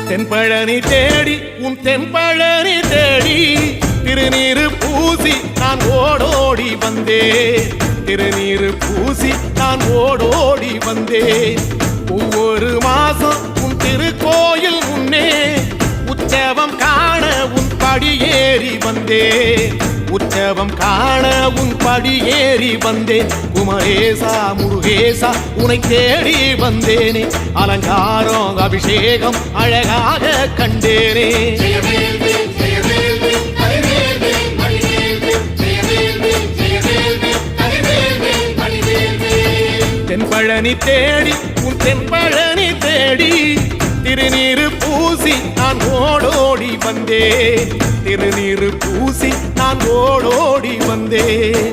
தென்பழனி தேடி உன் தென்பழனி தேடி திருநீரு பூசி நான் ஓடோடி வந்தேன். திருநீரு பூசி நான் ஓடோடி வந்தேன். ஒவ்வொரு மாசம் உன் திருக்கோயில் முன்னே உற்சவம் காண உன் படியேறி வந்தேன். உற்சவம் காண உன் படியேறி வந்தேன். குமரேசா முருகேசா உனை தேடி வந்தேனே. அலங்காரம் அபிஷேகம் அழகாக கண்டேனே. தென்பழனி தேடி உன் தென்பழனி தேடி திருநீரு பூசி நான் ஓடோடி வந்தேன். திருநீரு பூசி நான் ஓடோடி வந்தேன்.